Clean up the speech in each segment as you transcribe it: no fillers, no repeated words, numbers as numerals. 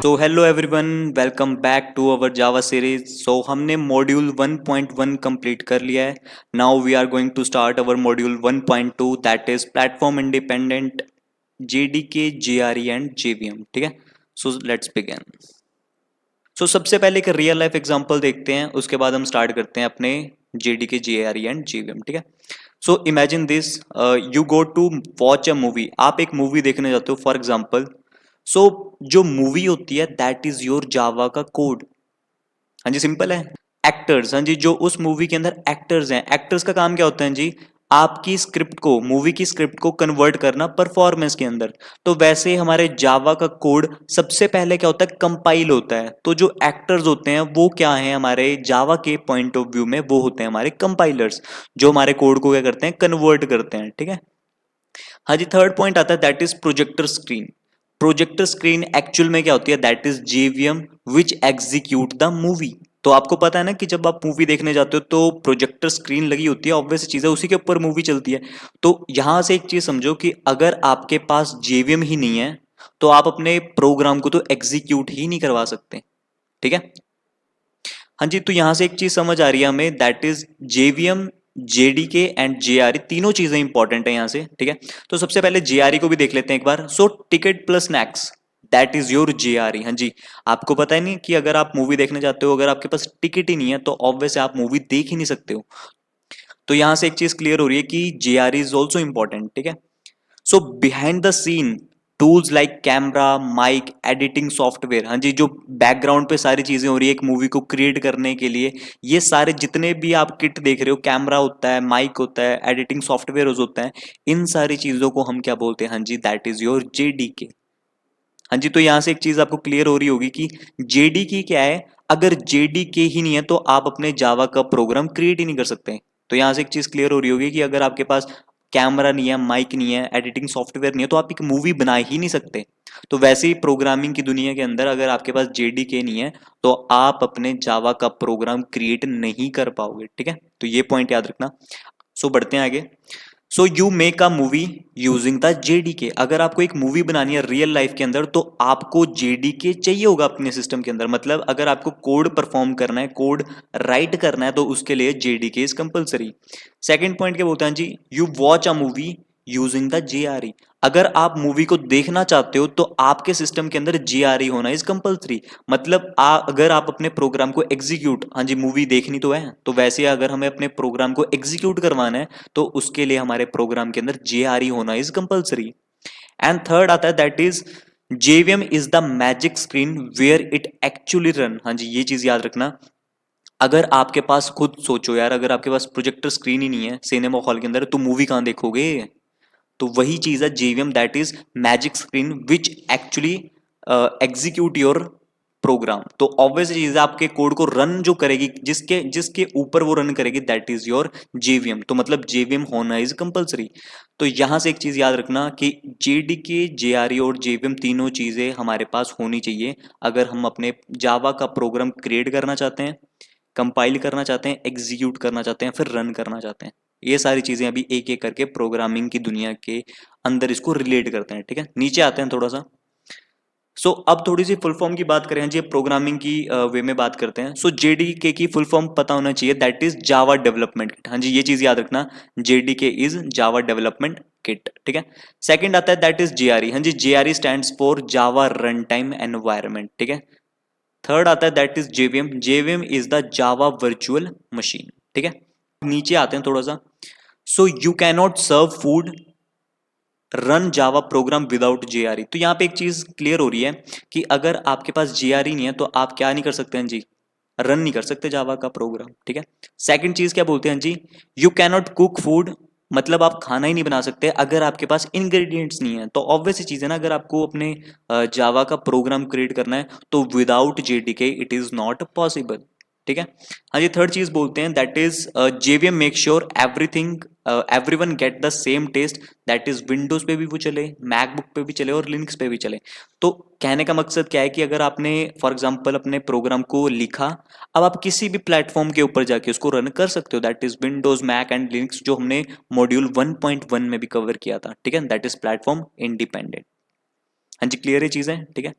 So hello everyone, welcome back to our Java series. So हमने module 1.1 complete कर लिया है। Now we are going to start our module 1.2 that is platform independent JDK JRE and JVM. ठीक है, so let's begin. सो सबसे पहले एक real life example देखते हैं, उसके बाद हम स्टार्ट करते हैं अपने जेडीके जेआरई एंड जेवीएम। ठीक है, so imagine this, you go to watch a movie. आप एक मूवी देखने जाते हो फॉर एग्जांपल। सो जो मूवी होती है दैट इज योर जावा का कोड। हाँ जी, सिंपल है। एक्टर्स, हाँ जी, जो उस मूवी के अंदर एक्टर्स हैं, एक्टर्स का काम क्या होता है जी? आपकी स्क्रिप्ट को, मूवी की स्क्रिप्ट को कन्वर्ट करना परफॉर्मेंस के अंदर। तो वैसे ही हमारे जावा का कोड सबसे पहले क्या होता है? कंपाइल होता है। तो जो एक्टर्स होते हैं वो क्या है हमारे जावा के पॉइंट ऑफ व्यू में? वो होते हैं हमारे कंपाइलर्स, जो हमारे कोड को क्या करते हैं? कन्वर्ट करते हैं। ठीक है। हाँ जी, थर्ड पॉइंट आता है that is projector screen. Projector screen actual में क्या होती है? That is JVM which execute the movie. तो आपको पता है ना कि जब आप मूवी देखने जाते हो तो प्रोजेक्टर स्क्रीन लगी होती है, ऑब्वियस चीज है, उसी के ऊपर मूवी चलती है। तो यहां से एक चीज समझो कि अगर आपके पास जेवीएम ही नहीं है तो आप अपने प्रोग्राम को तो एग्जीक्यूट ही नहीं करवा सकते। ठीक है। हाँ जी, तो यहां से एक चीज समझ आ रही है हमें, that is JVM, JDK and JRE, तीनों चीजें इंपॉर्टेंट है यहां से। ठीक है, तो सबसे पहले जेआरई को भी देख लेते हैं एक बार। So ticket plus snacks, that is your JRE. हाँ जी, आपको पता है नहीं कि अगर आप मूवी देखने जाते हो, अगर आपके पास टिकट ही नहीं है तो ऑब्वियस आप मूवी देख ही नहीं सकते हो। तो यहां से एक चीज क्लियर हो रही है कि जेआरई इज ऑल्सो इंपॉर्टेंट। ठीक है। So behind the scene tools like camera, mike, editing software, हाँ जी, जो बैकग्राउंड पे सारी चीजें हो रही है एक मूवी को क्रिएट करने के लिए, ये सारे जितने भी आप किट देख रहे हो, कैमरा होता है, माइक होता है, एडिटिंग सॉफ्टवेयर होता है, इन सारी चीजों को हम क्या बोलते हैं? हाँ जी, दैट इज योर जेडीके। हाँ जी, तो यहां से एक चीज आपको क्लियर हो रही होगी कि जेडीके क्या है। अगर जेडीके ही नहीं है तो आप अपने जावा का प्रोग्राम क्रिएट ही नहीं कर सकते। तो यहां से एक चीज क्लियर हो रही होगी कि अगर आपके पास कैमरा नहीं है, माइक नहीं है, एडिटिंग सॉफ्टवेयर नहीं है तो आप एक मूवी बना ही नहीं सकते। तो वैसे ही प्रोग्रामिंग की दुनिया के अंदर अगर आपके पास जेडीके नहीं है तो आप अपने जावा का प्रोग्राम क्रिएट नहीं कर पाओगे। ठीक है, तो ये पॉइंट याद रखना। सो बढ़ते हैं आगे। So you make a movie using the JDK. अगर आपको एक मूवी बनानी है रियल लाइफ के अंदर तो आपको जेडीके चाहिए होगा अपने सिस्टम के अंदर। मतलब अगर आपको कोड परफॉर्म करना है, कोड राइट करना है, तो उसके लिए JDK is compulsory. Second point क्या बोलते हैं जी? You watch a movie using the JRE. अगर आप मूवी को देखना चाहते हो तो आपके सिस्टम के अंदर जेआरई होना इज कंपलसरी। मतलब अगर आप अपने प्रोग्राम को एग्जीक्यूट, हाँ जी, मूवी देखनी तो है, तो वैसे अगर हमें अपने प्रोग्राम को एग्जीक्यूट करवाना है तो उसके लिए हमारे प्रोग्राम के अंदर जेआरई होना इज कंपलसरी। एंड थर्ड आता है that is JVM is the magic screen where it actually run. हाँ जी, ये चीज याद रखना। अगर आपके पास, खुद सोचो यार, अगर आपके पास प्रोजेक्टर स्क्रीन ही नहीं है सिनेमा हॉल के अंदर तो मूवी कहां देखोगे? तो वही चीज है JVM, that is magic screen which actually execute your program. तो ऑब्वियस चीज है, आपके कोड को रन जो करेगी, जिसके जिसके ऊपर वो रन करेगी, दैट इज योर जेवीएम। तो मतलब जेवीएम होना इज कंपलसरी। तो यहां से एक चीज याद रखना कि जेडीके, जेआरई और जेवीएम तीनों चीजें हमारे पास होनी चाहिए अगर हम अपने जावा का प्रोग्राम क्रिएट करना चाहते हैं, कंपाइल करना चाहते हैं, एग्जीक्यूट करना चाहते हैं, फिर रन करना चाहते हैं। ये सारी चीजें अभी एक एक करके प्रोग्रामिंग की दुनिया के अंदर इसको रिलेट करते हैं। ठीक है, नीचे आते हैं थोड़ा सा। अब थोड़ी सी फुल फॉर्म की बात करें जी, प्रोग्रामिंग की वे में बात करते हैं। जेडीके की फुल फॉर्म पता होना चाहिए, that is Java development kit. हाँ जी, ये चीज याद रखना, JDK is Java development kit. ठीक है। सेकंड आता है दैट इज जेआरई। हाँ जी, JRE stands for Java run time environment. ठीक है। थर्ड आता है that is JVM. JVM is the Java virtual machine. ठीक है। नीचे आते हैं थोड़ा सा। So you cannot serve food run Java program without JRE. तो यहां पे एक चीज क्लियर हो रही है कि अगर आपके पास जेआरई नहीं है तो आप क्या नहीं कर सकते हैं जी? रन नहीं कर सकते जावा का प्रोग्राम। ठीक है। सेकंड चीज क्या बोलते हैं जी? यू कैनॉट कुक फूड, मतलब आप खाना ही नहीं बना सकते अगर आपके पास इंग्रेडिएंट्स नहीं है। तो ऑब्वियस सी चीज है ना, अगर आपको अपने जावा का प्रोग्राम क्रिएट करना है तो without JDK it is not possible. ठीक है। हाँ जी, थर्ड चीज बोलते हैं that is JVM make sure everything everyone get the same test. That is Windows पे भी वो चले, मैकबुक पे भी चले और लिनक्स पे भी चले। तो कहने का मकसद क्या है कि अगर आपने फॉर एग्जांपल अपने प्रोग्राम को लिखा, अब आप किसी भी प्लेटफॉर्म के ऊपर जाके उसको रन कर सकते हो, that is Windows, Mac and Linux, जो हमने मॉड्यूल 1.1 में भी कवर किया था। ठीक है, दैट इज प्लेटफॉर्म इंडिपेंडेंट। हाँ जी, क्लियर है चीजें? ठीक है।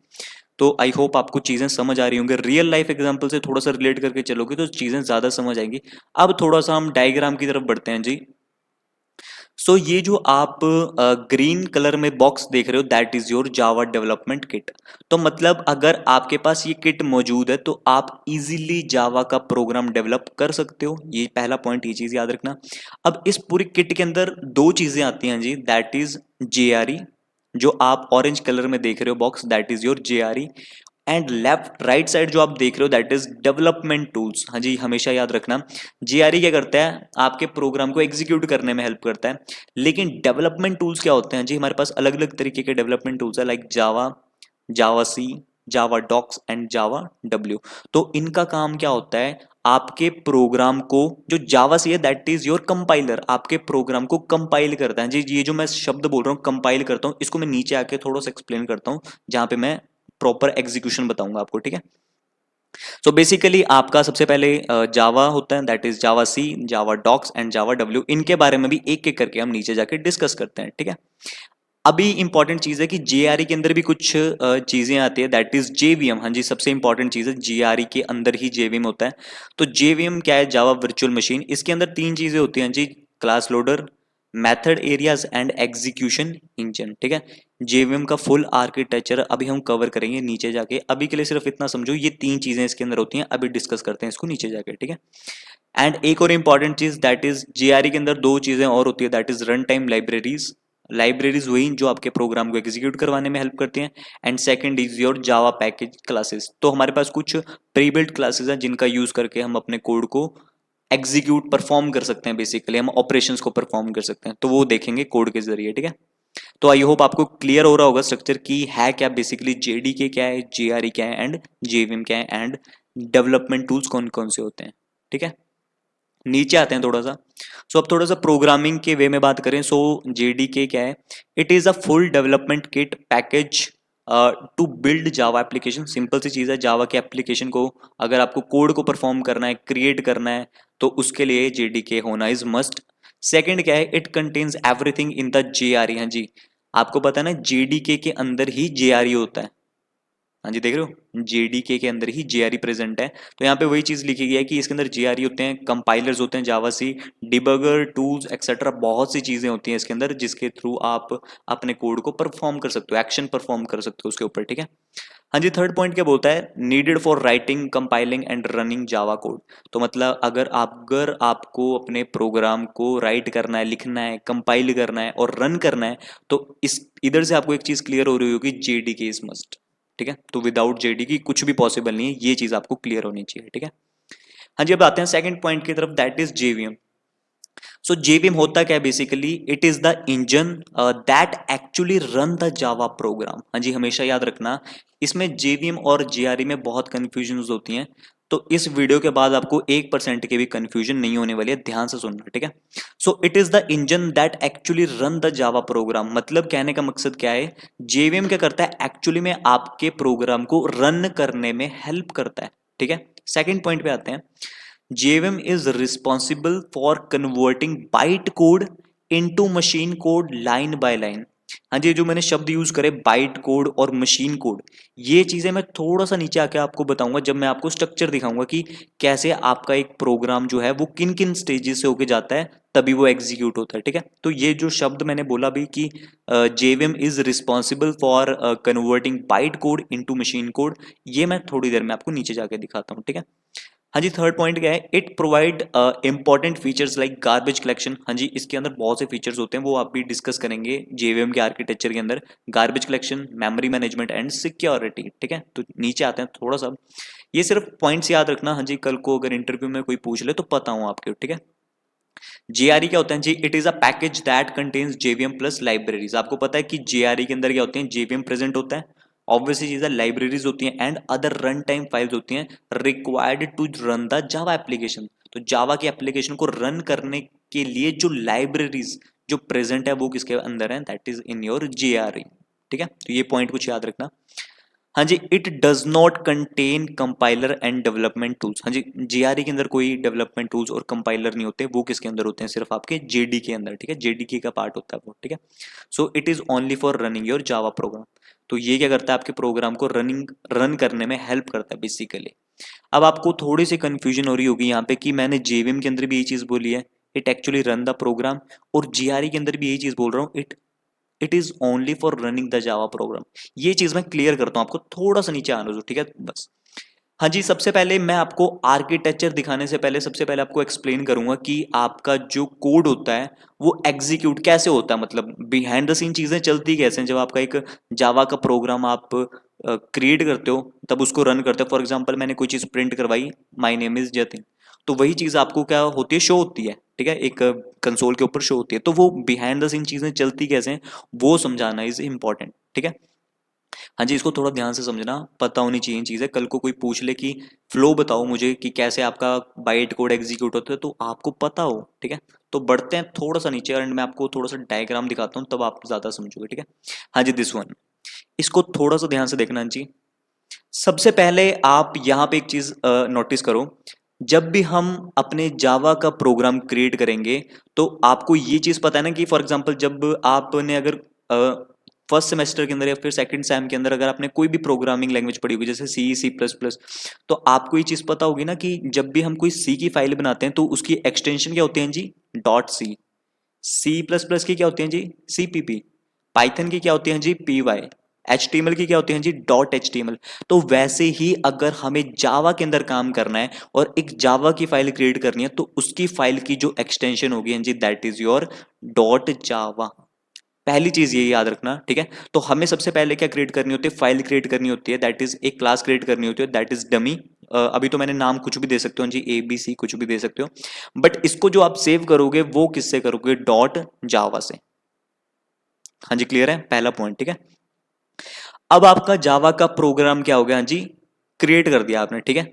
तो आई होप आपको चीज़ें समझ आ रही होंगी, रियल लाइफ एग्जांपल से थोड़ा सा रिलेट करके चलोगे तो चीज़ें ज़्यादा समझ आएंगी। अब थोड़ा सा हम डायग्राम की तरफ बढ़ते हैं जी। सो ये जो आप ग्रीन कलर में बॉक्स देख रहे हो that is your Java development kit. तो मतलब अगर आपके पास ये किट मौजूद है तो आप इजीली जावा का प्रोग्राम डेवलप कर सकते हो, ये पहला पॉइंट, ये चीज याद रखना। अब इस पूरी किट के अंदर दो चीजें आती हैं जी, दैट इज जेआरई, जो आप ऑरेंज कलर में देख रहे हो box that is your JRE, and left right side जो आप देख रहे हो दैट इज डेवलपमेंट टूल्स। हाँ जी, हमेशा याद रखना जीआरई क्या करता है, आपके प्रोग्राम को एग्जीक्यूट करने में हेल्प करता है। लेकिन डेवलपमेंट टूल्स क्या होते हैं जी, हमारे पास अलग अलग तरीके के डेवलपमेंट टूल्स है, like Java, Java C, Java docs and Java W. तो इनका काम क्या होता है, आपके प्रोग्राम को, जो जावा सी है दैट इज योर कंपाइलर, आपके प्रोग्राम को कंपाइल करता है जी। ये जो मैं शब्द बोल रहा हूँ कंपाइल करता हूँ, इसको मैं नीचे आके थोड़ा सा एक्सप्लेन करता हूँ जहां पे मैं प्रॉपर एग्जीक्यूशन बताऊंगा आपको, ठीक है। सो बेसिकली आपका सबसे पहले जावा होता है that is Java C, Java docs and Java W. इनके बारे में भी एक एक करके हम नीचे जाके डिस्कस करते हैं, ठीक है। अभी इंपॉर्टेंट चीज है कि जेआरई के अंदर भी कुछ चीजें आती है दैट इज जेवीएम। हाँ जी, सबसे इंपॉर्टेंट चीज है, जेआरई के अंदर ही जेवीएम होता है। तो जेवीएम क्या है, जावा वर्चुअल मशीन। इसके अंदर तीन चीजें होती हैं जी, class loader, method areas and execution engine, ठीक है। जेवीएम का फुल आर्किटेक्चर अभी हम कवर करेंगे नीचे जाके, अभी के लिए सिर्फ इतना समझो ये तीन चीजें इसके अंदर होती हैं, अभी डिस्कस करते हैं इसको नीचे जाके, ठीक है। एंड एक और इंपॉर्टेंट चीज दैट इज जेआरई के अंदर दो चीजें और होती है that is run time libraries, libraries वही जो आपके प्रोग्राम को एग्जीक्यूट करवाने में हेल्प करती हैं। And second is your Java package classes. तो हमारे पास कुछ प्री बिल्ट क्लासेस हैं जिनका यूज करके हम अपने कोड को एग्जीक्यूट परफॉर्म कर सकते हैं, बेसिकली हम ऑपरेशंस को परफॉर्म कर सकते हैं, तो वो देखेंगे कोड के जरिए, ठीक है। तो आई होप आपको क्लियर हो रहा होगा स्ट्रक्चर की है क्या, बेसिकली जेडीके क्या है, जेआरई क्या है एंड जेवीएम क्या है, एंड डेवलपमेंट टूल्स कौन कौन से होते हैं, ठीक है। नीचे आते हैं थोड़ा सा। सो अब थोड़ा सा प्रोग्रामिंग के वे में बात करें, सो जेडीके क्या है, it is a full development kit package to build Java application. Simple सी चीज है, जावा के एप्लीकेशन को अगर आपको कोड को परफॉर्म करना है, क्रिएट करना है, तो उसके लिए जेडीके होना इज मस्ट। सेकंड क्या है, it contains everything in the JRE. हाँ जी, आपको पता है ना जेडीके के अंदर ही जेआरई होता है। हाँ जी, देख रहे हो जेडीके के अंदर ही जेआरई प्रेजेंट है। तो यहाँ पे वही चीज लिखी गई है कि इसके अंदर जेआरई होते हैं, कंपाइलर्स होते हैं जावा सी, डिबगर टूल्स एक्सेट्रा, बहुत सी चीजें होती हैं इसके अंदर जिसके थ्रू आप अपने कोड को परफॉर्म कर सकते हो, एक्शन परफॉर्म कर सकते हो उसके ऊपर, ठीक है। हाँ जी, थर्ड पॉइंट क्या बोलता है, needed for writing, compiling and running Java code. तो मतलब अगर आपको अपने प्रोग्राम को राइट करना है, लिखना है, कंपाइल करना है और रन करना है, तो इस इधर से आपको एक चीज क्लियर हो रही होगी, जेडीके इज मस्ट, ठीक है। तो विदाउट जेडीके कुछ भी पॉसिबल नहीं है, ये चीज आपको क्लियर होनी चाहिए, ठीक है। हाँ जी, अब आते हैं सेकंड पॉइंट की तरफ that is JVM. So JVM होता क्या है, basically it is the engine that actually run the Java programme. हाँ जी, हमेशा याद रखना इसमें जेवीएम और जेआरई में बहुत कंफ्यूजन होती हैं, तो इस वीडियो के बाद आपको 1% के भी कंफ्यूजन नहीं होने वाली है, ध्यान से सुनना, ठीक है। So it is the engine that actually run the Java programme. मतलब कहने का मकसद क्या है, जेवीएम क्या करता है, एक्चुअली में आपके प्रोग्राम को रन करने में हेल्प करता है, ठीक है। सेकेंड पॉइंट पे आते हैं, JVM is responsible for converting byte code into machine code line by line। हाँ जी, जो मैंने शब्द यूज करे बाइट कोड और मशीन कोड, ये चीजें मैं थोड़ा सा नीचे आके आपको बताऊंगा जब मैं आपको स्ट्रक्चर दिखाऊंगा कि कैसे आपका एक प्रोग्राम जो है वो किन किन स्टेजेस से होके जाता है तभी वो एग्जीक्यूट होता है, ठीक है। तो ये जो शब्द मैंने बोला भी कि JVM is responsible for converting byte code into machine code, ये मैं थोड़ी देर में आपको नीचे जाके दिखाता हूँ, ठीक है। हाँ जी, थर्ड पॉइंट क्या है, it provide important features like garbage collection. हाँ जी, इसके अंदर बहुत से फीचर्स होते हैं, वो आप भी डिस्कस करेंगे जेवीएम के आर्किटेक्चर के अंदर, garbage collection, memory management and security, ठीक है। तो नीचे आते हैं थोड़ा सा, ये सिर्फ पॉइंट्स याद रखना। हाँ जी, कल को अगर इंटरव्यू में कोई पूछ ले तो पता हो आपके, ठीक है। जेआरई क्या होता है जी, it is a package that contains JVM plus libraries. आपको पता है कि जेआरई के अंदर क्या होते हैं, जेवीएम प्रेजेंट होता है, ऑब्वियसली चीज है, लाइब्रेरीज होती हैं and other run time files होती हैं required to run the Java application. तो जावा की एप्लीकेशन को रन करने के लिए जो लाइब्रेरीज जो प्रेजेंट है वो किसके अंदर है, that is in your JRE, ठीक है। तो ये पॉइंट कुछ याद रखना। हाँ जी, it does not contain compiler and development tools. हाँ जी, जीआरई के अंदर कोई डेवलपमेंट टूल्स और कंपाइलर नहीं होते, वो किसके अंदर होते हैं, सिर्फ आपके जेडी के अंदर, ठीक है, जेडीके का पार्ट होता है वो, ठीक है। So it is only for running your Java program. तो ये क्या करता है, आपके प्रोग्राम को रन करने में हेल्प करता है बेसिकली। अब आपको थोड़ी सी कंफ्यूजन हो रही होगी यहाँ पे कि मैंने जेवीएम के अंदर भी यही चीज बोली है, it actually run the program, और जीआरई के अंदर भी यही चीज बोल रहा हूँ, it is only for running the Java program. ये चीज मैं क्लियर करता हूं आपको, थोड़ा सा नीचे आने दो, ठीक है बस। हाँ जी, सबसे पहले मैं आपको आर्किटेक्चर दिखाने से पहले सबसे पहले आपको एक्सप्लेन करूंगा कि आपका जो कोड होता है वो एग्जीक्यूट कैसे होता है, मतलब बिहाइंड द सीन चीजें चलती कैसे हैं। जब आपका एक जावा का प्रोग्राम आप क्रिएट करते हो तब उसको रन करते हो। फॉर एग्जांपल मैंने कोई चीज प्रिंट करवाई, माय नेम इज जतिन, तो वही चीज आपको क्या होती है, शो होती है, ठीक है, एक कंसोल के ऊपर शो होती है। तो वो बिहाइंड द सीन चीजें चलती कैसे हैं वो समझाना इज इंपॉर्टेंट, ठीक है। हाँ जी, इसको थोड़ा ध्यान से समझना, पता होनी चाहिए चीज़ें। कल को कोई पूछ ले कि फ्लो बताओ मुझे कि कैसे आपका बाइट कोड एग्जीक्यूट होता है, तो आपको पता हो, ठीक है। तो बढ़ते हैं थोड़ा सा नीचे, एंड मैं आपको थोड़ा सा डायग्राम दिखाता हूँ, तब आप ज़्यादा समझोगे, ठीक है। हाँ जी, दिस वन, इसको थोड़ा सा ध्यान से देखना जी। सबसे पहले आप यहाँ पे एक चीज़ नोटिस करो, जब भी हम अपने जावा का प्रोग्राम क्रिएट करेंगे तो आपको ये चीज़ पता है ना कि फॉर एग्जांपल जब आपने अगर फर्स्ट सेमेस्टर के अंदर या फिर सेकंड सेम के अंदर अगर आपने कोई भी प्रोग्रामिंग लैंग्वेज पढ़ी होगी जैसे सी सी प्लस प्लस, तो आपको ये चीज़ पता होगी ना कि जब भी हम कोई सी की फाइल बनाते हैं तो उसकी एक्सटेंशन क्या होती है जी, dot C. C plus plus की क्या होती है जी, सी पी पी। पाइथन की क्या होती है जी, पी वाई। HTML की क्या होती है जी, डॉट HTML। तो वैसे ही अगर हमें जावा के अंदर काम करना है और एक जावा की फाइल क्रिएट करनी है तो उसकी फाइल की जो एक्सटेंशन होगी जी, that is your dot Java. पहली चीज ये याद रखना, ठीक है। तो हमें सबसे पहले क्या क्रिएट करनी होती है, फाइल क्रिएट करनी होती है, दैट इज एक क्लास क्रिएट करनी होती है, दैट इज डमी। अभी तो मैंने नाम कुछ भी दे सकते हो जी, ABC कुछ भी दे सकते हो, बट इसको जो आप सेव करोगे वो किससे करोगे, डॉट जावा से। हाँ जी, क्लियर है पहला पॉइंट, ठीक है। अब आपका जावा का प्रोग्राम क्या हो गया, हाँ जी, क्रिएट कर दिया आपने, ठीक है।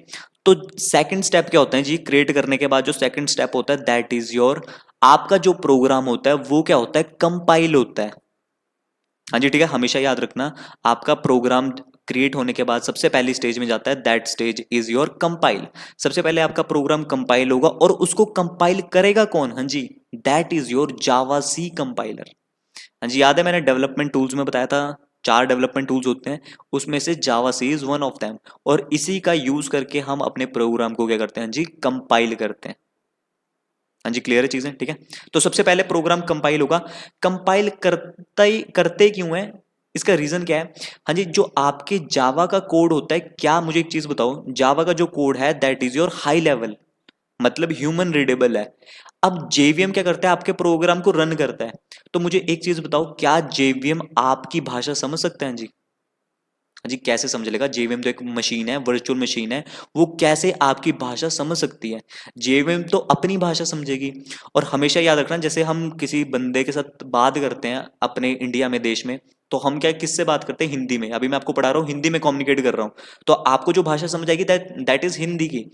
तो सेकंड स्टेप क्या होता है जी, क्रिएट करने के बाद जो सेकंड स्टेप होता है दैट इज योर, आपका जो प्रोग्राम होता है वो क्या होता है, कंपाइल होता है। हाँ जी, ठीक है, हमेशा याद रखना, आपका प्रोग्राम क्रिएट होने के बाद सबसे पहली स्टेज में जाता है, that stage is your compile. सबसे पहले आपका प्रोग्राम कंपाइल होगा, और उसको कंपाइल करेगा कौन, हाँ जी, that is your Java C compiler. हाँ जी, याद है मैंने डेवलपमेंट टूल्स में बताया था 4 डेवलपमेंट टूल्स होते हैं, उसमें से जावा सी इज वन ऑफ देम, और इसी का यूज करके हम अपने प्रोग्राम को क्या करते हैं, हाँ जी, कंपाइल करते हैं। हाँ जी, क्लियर है चीजें, ठीक है। तो सबसे पहले प्रोग्राम कंपाइल होगा, कंपाइल करते क्यों है, इसका रीजन क्या है। हाँ जी, जो आपके जावा का कोड होता है, क्या मुझे एक चीज बताओ, जावा का जो कोड है that is your high level, मतलब ह्यूमन रीडेबल है। अब जेवीएम क्या करता है, आपके प्रोग्राम को रन करता है। तो मुझे एक चीज बताओ, क्या जेवीएम आपकी भाषा समझ सकता है जी, जी कैसे समझ लेगा, जेवीएम तो एक मशीन है, वर्चुअल मशीन है, वो कैसे आपकी भाषा समझ सकती है, जेवीएम तो अपनी भाषा समझेगी। और हमेशा याद रखना, जैसे हम किसी बंदे के साथ बात करते हैं अपने इंडिया में, देश में, तो हम क्या किससे बात करते हैं, हिंदी में। अभी मैं आपको पढ़ा रहा हूँ, हिंदी में कम्युनिकेट कर रहा हूँ, तो आपको जो भाषा समझ आएगी दैट इज हिंदी की।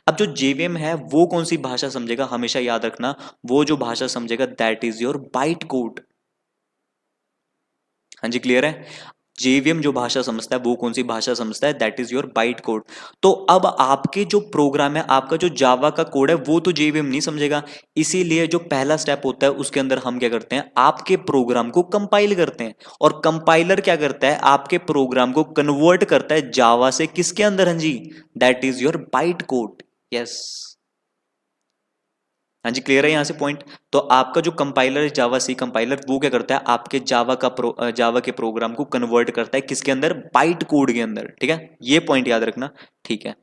अब जो जेवीएम है वो कौन सी भाषा समझेगा, हमेशा याद रखना, वो जो भाषा समझेगा that is your byte code. हाँ जी, क्लियर है। जेवीएम जो भाषा समझता है वो कौन सी भाषा समझता है, that is your byte code. तो अब आपके जो प्रोग्राम है, आपका जो जावा का कोड है वो तो जेवीएम नहीं समझेगा, इसीलिए जो पहला स्टेप होता है उसके अंदर हम क्या करते हैं, आपके प्रोग्राम को कंपाइल करते हैं। और कंपाइलर क्या करता है, आपके प्रोग्राम को कन्वर्ट करता है जावा से किसके अंदर, हाँ जी, that is your byte code. Yes, हाँ जी, क्लियर है यहाँ से पॉइंट। तो आपका जो कंपाइलर है जावा सी कंपाइलर, वो क्या करता है, आपके जावा के प्रोग्राम को कन्वर्ट करता है किसके अंदर, बाइट कोड के अंदर, ठीक है। ये पॉइंट याद रखना, ठीक है।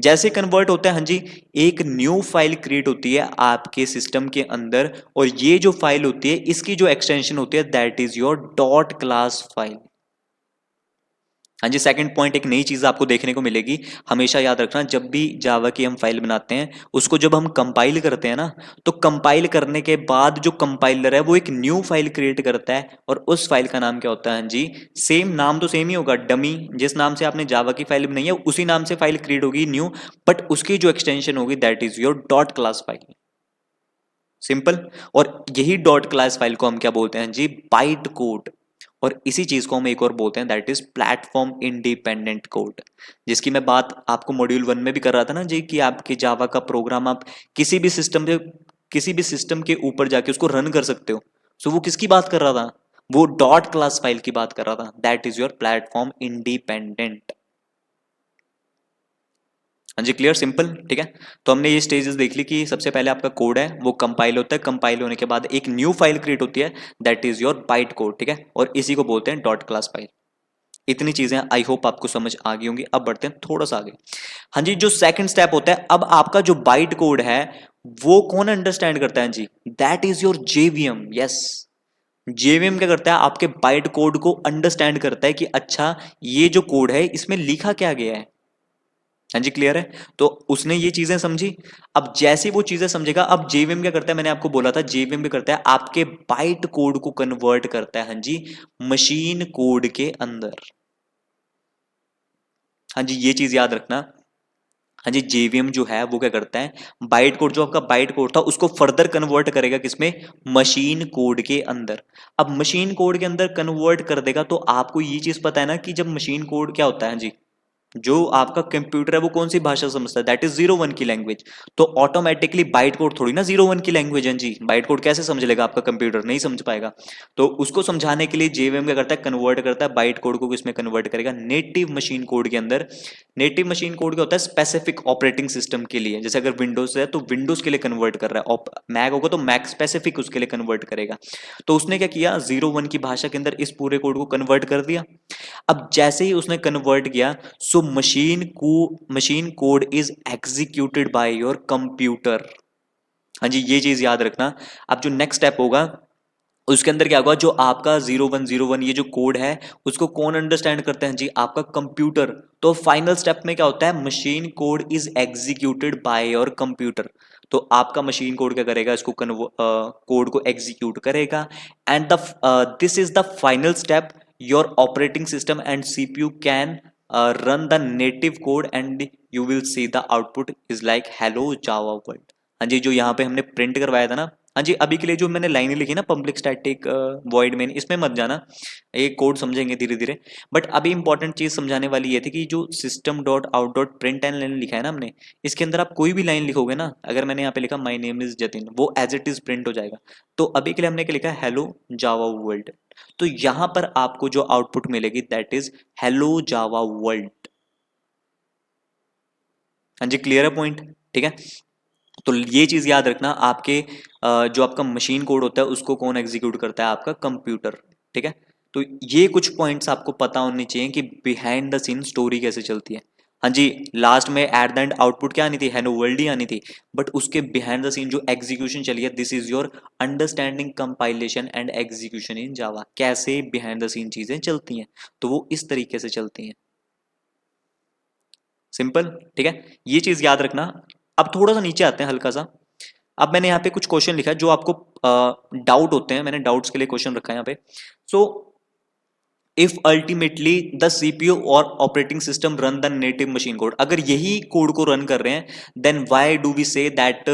जैसे कन्वर्ट होता है, हाँ जी, एक न्यू फाइल क्रिएट होती है आपके सिस्टम के अंदर, और ये जो फाइल होती है इसकी जो एक्सटेंशन होती है that is your dot class file. हाँ जी, सेकंड पॉइंट, एक नई चीज आपको देखने को मिलेगी, हमेशा याद रखना, जब भी जावा की हम फाइल बनाते हैं उसको जब हम कंपाइल करते हैं ना, तो कंपाइल करने के बाद जो कंपाइलर है वो एक न्यू फाइल क्रिएट करता है, और उस फाइल का नाम क्या होता है, हाँ जी, सेम नाम तो सेम ही होगा, डमी, जिस नाम से आपने जावा की फाइल बनाई है उसी नाम से फाइल क्रिएट होगी न्यू, बट उसकी जो एक्सटेंशन होगी that is your dot class file. Simple. और यही डॉट क्लास फाइल को हम क्या बोलते हैं जी, बाइट कोड। और इसी चीज को हम एक और बोलते हैं, that is platform independent code, जिसकी मैं बात आपको मॉड्यूल 1 में भी कर रहा था ना जी, कि आपके जावा का प्रोग्राम आप किसी भी सिस्टम के ऊपर जाके उसको रन कर सकते हो। सो वो किसकी बात कर रहा था, वो डॉट क्लास फाइल की बात कर रहा था, that is your platform independent. हाँ जी, क्लियर, सिंपल, ठीक है। तो हमने ये स्टेजेस देख ली कि सबसे पहले आपका कोड है वो कंपाइल होता है, कंपाइल होने के बाद एक न्यू फाइल क्रिएट होती है, that is your byte code, ठीक है, और इसी को बोलते हैं डॉट क्लास फाइल। इतनी चीजें आई होप आपको समझ आ गई होंगी। अब बढ़ते हैं थोड़ा सा आगे। हाँ जी, जो सेकंड स्टेप होता है, अब आपका जो बाइट कोड है वो कौन अंडरस्टैंड करता है जी, that is your JVM. Yes, JVM क्या करता है, आपके बाइट कोड को अंडरस्टैंड करता है कि अच्छा ये जो कोड है इसमें लिखा क्या गया है। हाँ जी, क्लियर है। तो उसने ये चीजें समझी। अब जैसे वो चीजें समझेगा, अब जेवीएम क्या करता है, मैंने आपको बोला था जेवीएम क्या करता है, आपके बाइट कोड को कन्वर्ट करता है, हाँ जी, मशीन कोड के अंदर। हाँ जी, ये चीज याद रखना। हाँ जी, जेवीएम जो है वो क्या करता है, बाइट कोड, जो आपका बाइट कोड था उसको फर्दर कन्वर्ट करेगा किसमें, मशीन कोड के अंदर। अब मशीन कोड के अंदर कन्वर्ट कर देगा, तो आपको ये चीज पता है ना कि जब मशीन कोड क्या होता है, हाँ जी, जो आपका कंप्यूटर है वो कौन सी भाषा समझता है, दैट इज 01 की लैंग्वेज। तो ऑटोमेटिकली बाइट कोड थोड़ी ना 01 की लैंग्वेज है जी, बाइट कोड कैसे समझ लेगा आपका कंप्यूटर, नहीं समझ पाएगा। तो उसको समझाने के लिए जेवीएम क्या करता है, कन्वर्ट करता है बाइट कोड को, किसमें कन्वर्ट करेगा, नेटिव मशीन कोड के अंदर। नेटिव मशीन कोड क्या होता है, स्पेसिफिक ऑपरेटिंग सिस्टम के लिए, जैसे अगर विंडोज है तो विंडोज के लिए कन्वर्ट कर रहा है, मैक होगा तो मैक स्पेसिफिक उसके लिए कन्वर्ट करेगा। तो उसने क्या किया, 01 की भाषा के अंदर इस पूरे कोड को कन्वर्ट कर दिया। अब जैसे ही उसने कन्वर्ट किया, so machine code is executed by your computer. हाँ जी, ये चीज याद रखना। अब जो नेक्स्ट स्टेप होगा उसके अंदर क्या होगा, जो आपका 0101 ये जो कोड है उसको कौन अंडरस्टैंड करते हैं जी, आपका कंप्यूटर। तो फाइनल स्टेप में क्या होता है, machine code is executed by your computer. तो आपका मशीन कोड क्या करेगा, इसको कोड को एग्जीक्यूट करेगा। And the this is the final step, your operating system and CPU can run the native code and you will see the output is like hello Java world. हाँ जी, जो यहाँ पे हमने प्रिंट करवाया था ना, हाँ जी, अभी के लिए जो मैंने लाइनें लिखी ना, पब्लिक स्टैटिक वॉइड मेन, इसमें मत जाना, ये कोड समझेंगे धीरे धीरे। बट अभी इंपॉर्टेंट चीज समझाने वाली ये थी कि जो system dot out dot print and line लिखा है ना हमने, इसके अंदर आप कोई भी लाइन लिखोगे ना, अगर मैंने यहाँ पे लिखा माई नेम इज जतिन, वो एज इट इज प्रिंट हो जाएगा। तो अभी के लिए हमने क्या लिखा है, हेलो जावा वर्ल्ड। तो यहाँ पर आपको जो आउटपुट मिलेगी that is hello Java world. हाँ जी, क्लियर है पॉइंट, ठीक है। तो ये चीज याद रखना, आपके जो आपका मशीन कोड होता है उसको कौन एग्जीक्यूट करता है, आपका कंप्यूटर, ठीक है। तो ये कुछ पॉइंट्स आपको पता होने चाहिए कि बिहाइंड द सीन स्टोरी कैसे चलती है। हाँ जी, लास्ट में एट द एंड आउटपुट क्या आनी थी, हेलो वर्ल्ड ही आनी थी, बट उसके बिहाइंड द सीन जो एग्जीक्यूशन चली है, this is your understanding compilation and execution in Java. कैसे बिहाइंड द सीन चीजें चलती हैं, तो वो इस तरीके से चलती हैं, सिंपल, ठीक है। ये चीज याद रखना। अब थोड़ा सा नीचे आते हैं हल्का सा। अब मैंने यहाँ पे कुछ क्वेश्चन लिखा है जो आपको डाउट होते हैं, मैंने डाउट्स के लिए क्वेश्चन रखा है यहाँ पे। So if ultimately the CPU और operating system run the native machine code, अगर यही कोड को रन कर रहे हैं, then why do we say that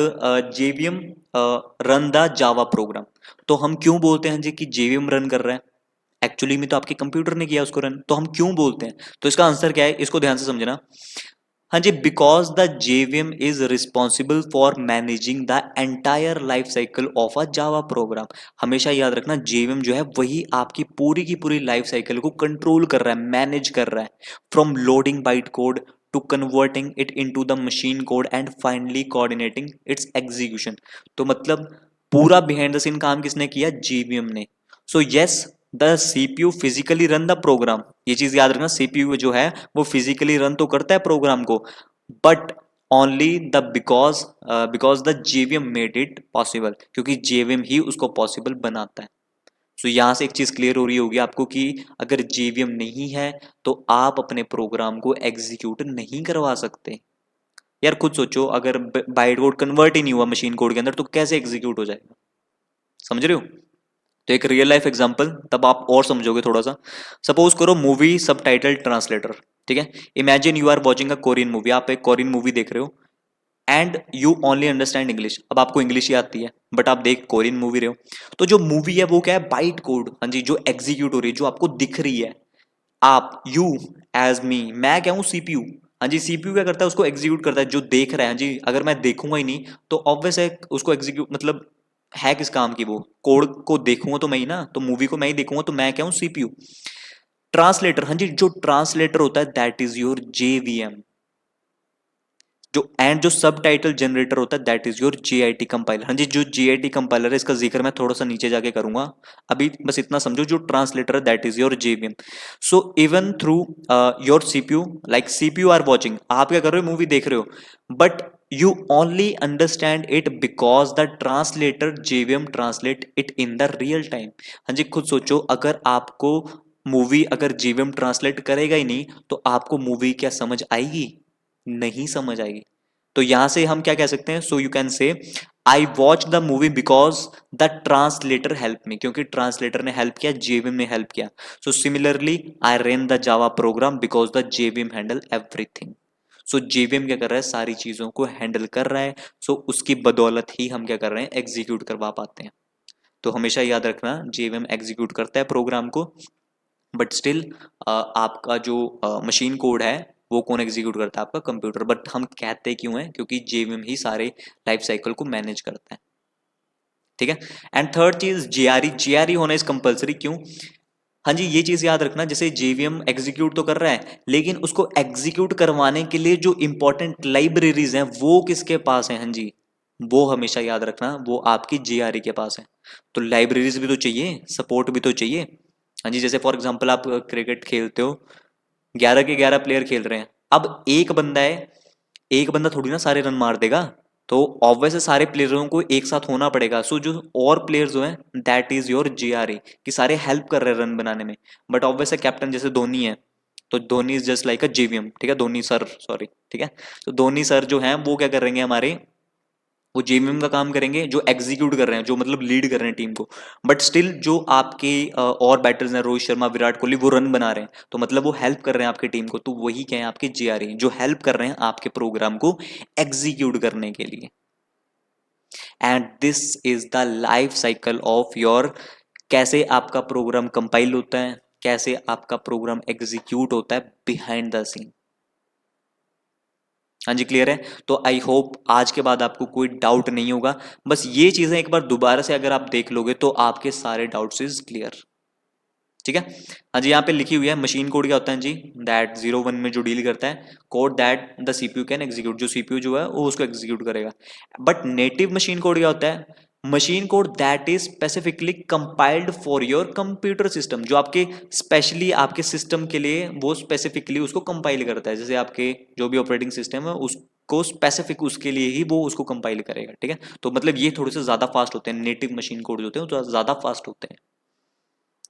JVM run the Java program. तो हम क्यों बोलते हैं जी कि जेवीएम रन कर रहा है, एक्चुअली में तो आपके कंप्यूटर ने किया उसको रन, तो हम क्यों बोलते हैं, तो इसका आंसर क्या है, इसको ध्यान से समझना। हाँ जी, because the JVM is responsible for managing the entire life cycle of a Java program. हमेशा याद रखना, जेवीएम जो है वही आपकी पूरी की पूरी लाइफ साइकिल को कंट्रोल कर रहा है, मैनेज कर रहा है, from loading byte code to converting it into the machine code and finally coordinating its execution. तो मतलब पूरा बिहाइंड द सीन काम किसने किया, जेवीएम ने। So yes, the CPU physically run the program, ये चीज याद रखना, सीपीयू जो है वो फिजिकली रन तो करता है प्रोग्राम को, but only the because the JVM made it possible, क्योंकि जेवीएम ही उसको पॉसिबल बनाता है। सो यहां से एक चीज क्लियर हो रही होगी आपको कि अगर जेवीएम नहीं है तो आप अपने प्रोग्राम को एग्जीक्यूट नहीं करवा सकते। यार खुद सोचो, अगर बाइट कोड कन्वर्ट ही नहीं हुआ मशीन कोड के अंदर तो कैसे एग्जीक्यूट हो जाएगा, समझ रहे हो। तो एक रियल लाइफ एग्जांपल, तब आप और समझोगे थोड़ा सा। सपोज करो मूवी सबटाइटल ट्रांसलेटर, ठीक है। Imagine you are watching a Korean movie, आप एक कोरियन मूवी देख रहे हो and you only understand English. अब आपको इंग्लिश ही आती है बट आप देख कोरियन मूवी रहे हो, तो जो मूवी है वो क्या है, बाइट कोड, हाँ जी, जो एग्जीक्यूट हो रही है, जो आपको दिख रही है। आप, यू, एज मी, मैं क्या हूँ, सीपीयू। हाँ जी, सीपीयू क्या करता है, उसको एग्जीक्यूट करता है जो देख रहा है। हाँ जी, अगर मैं देखूंगा ही नहीं तो ऑब्वियस है उसको एग्जीक्यूट, मतलब है किस काम की, वो कोड को देखूंगा तो मैं ही ना, तो मूवी को मैं ही देखूंगा, तो मैं क्या हूँ, सीपीयू। ट्रांसलेटर, हाँ जी, जो ट्रांसलेटर होता है दैट इज योर जेवीएम। जो एंड जो सब टाइटल जनरेटर होता है that is your JIT compiler. हाँ जी, जो जीआईटी कंपाइलर है इसका जिक्र मैं थोड़ा सा नीचे जाके करूंगा, अभी बस इतना समझो, जो ट्रांसलेटर है that is your JVM. So even through your CPU, like CPU are watching, आप क्या कर रहे हो, मूवी देख रहे हो, but you only understand it because the translator JVM translate it in the real time. हाँ जी, खुद सोचो, अगर आपको मूवी अगर जीवीएम ट्रांसलेट करेगा ही नहीं तो आपको मूवी क्या समझ आएगी, नहीं समझ आएगी। तो यहां से हम क्या कह सकते हैं, so you can say I watch the movie because the translator help me, क्योंकि ट्रांसलेटर ने हेल्प किया, जेवीएम ने हेल्प किया। So similarly I run the Java program because the JVM handle everything. So JVM क्या कर रहा है, सारी चीजों को हैंडल कर रहा है। सो उसकी बदौलत ही हम क्या कर रहे हैं, एग्जीक्यूट करवा पाते हैं। तो हमेशा याद रखना, जेवीएम एग्जीक्यूट करता है प्रोग्राम को, बट स्टिल आपका जो मशीन कोड है वो कौन एग्जीक्यूट करता है, आपका कंप्यूटर। बट हम कहते क्यों हैं, क्योंकि जेवीएम ही सारे लाइफ साइकिल को मैनेज करता है। ठीक है। एंड थर्ड चीज, जेआरई, जेआरई होना इज कंपलसरी, क्यों, हाँ जी, ये चीज याद रखना, जैसे जेवीएम एग्जीक्यूट तो कर रहा है लेकिन उसको एग्जीक्यूट करवाने के लिए जो इंपॉर्टेंट लाइब्रेरीज हैं वो किसके पास है, हाँ जी, वो हमेशा याद रखना, वो आपकी जेआरई के पास है। तो लाइब्रेरीज भी तो चाहिए, सपोर्ट भी तो चाहिए। हाँ जी, जैसे फॉर एग्जांपल आप क्रिकेट खेलते हो, 11 के 11 प्लेयर खेल रहे हैं, अब एक बंदा है, एक बंदा थोड़ी ना सारे रन मार देगा, तो ऑब्वियस है सारे प्लेयरों को एक साथ होना पड़ेगा। सो जो और प्लेयर्स जो हैं दैट इज योर जीआरए, कि सारे हेल्प कर रहे हैं रन बनाने में। बट ऑब्वियस है कैप्टन जैसे धोनी है, तो Dhoni is just like a JVM, ठीक है, धोनी सर, सॉरी, ठीक है। तो धोनी सर जो हैं वो क्या करेंगे हमारे, वो जेवीएम का काम करेंगे, जो एग्जीक्यूट कर रहे हैं, जो मतलब लीड कर रहे हैं टीम को। बट स्टिल जो आपके और बैटर्स हैं, रोहित शर्मा, विराट कोहली, वो रन बना रहे हैं, तो मतलब वो हेल्प कर रहे हैं आपकी टीम को, तो वही क्या है, आपके जेआरए, जो हेल्प कर रहे हैं आपके प्रोग्राम को एग्जीक्यूट करने के लिए। And this is the life cycle of your, कैसे आपका प्रोग्राम कंपाइल होता है, कैसे आपका प्रोग्राम एग्जीक्यूट होता है बिहाइंड द सीन। हाँ जी, क्लियर है। तो आई होप आज के बाद आपको कोई डाउट नहीं होगा, बस ये चीजें एक बार दोबारा से अगर आप देख लोगे तो आपके सारे डाउट्स इज क्लियर। ठीक है। हाँ जी, यहाँ पे लिखी हुई है मशीन कोड क्या होता है जी, दैट 0 1 में जो डील करता है, code that the CPU can execute, जो सीपीयू जो है वो उसको एग्जीक्यूट करेगा। बट नेटिव मशीन कोड क्या होता है, machine code that is specifically compiled for your computer system, जो आपके स्पेशली आपके सिस्टम के लिए वो स्पेसिफिकली उसको कंपाइल करता है। जैसे आपके जो भी ऑपरेटिंग सिस्टम है उसको स्पेसिफिक उसके लिए ही वो उसको कंपाइल करेगा। ठीक है, तो मतलब ये थोड़े से ज्यादा फास्ट होते हैं, नेटिव मशीन कोड जो होते हैं वो ज्यादा फास्ट होते हैं।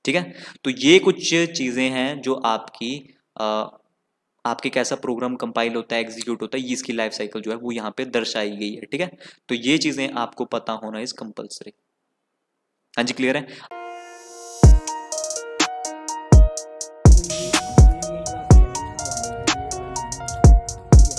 ठीक है, तो ये कुछ चीजें हैं जो आपकी आ, आपके कैसा प्रोग्राम कंपाइल होता है, एग्जीक्यूट होता है, ये इसकी लाइफ साइकिल जो है वो यहाँ पे दर्शाई गई है। ठीक है, तो ये चीजें आपको पता होना इज कंपलसरी। हाँ जी, क्लियर है।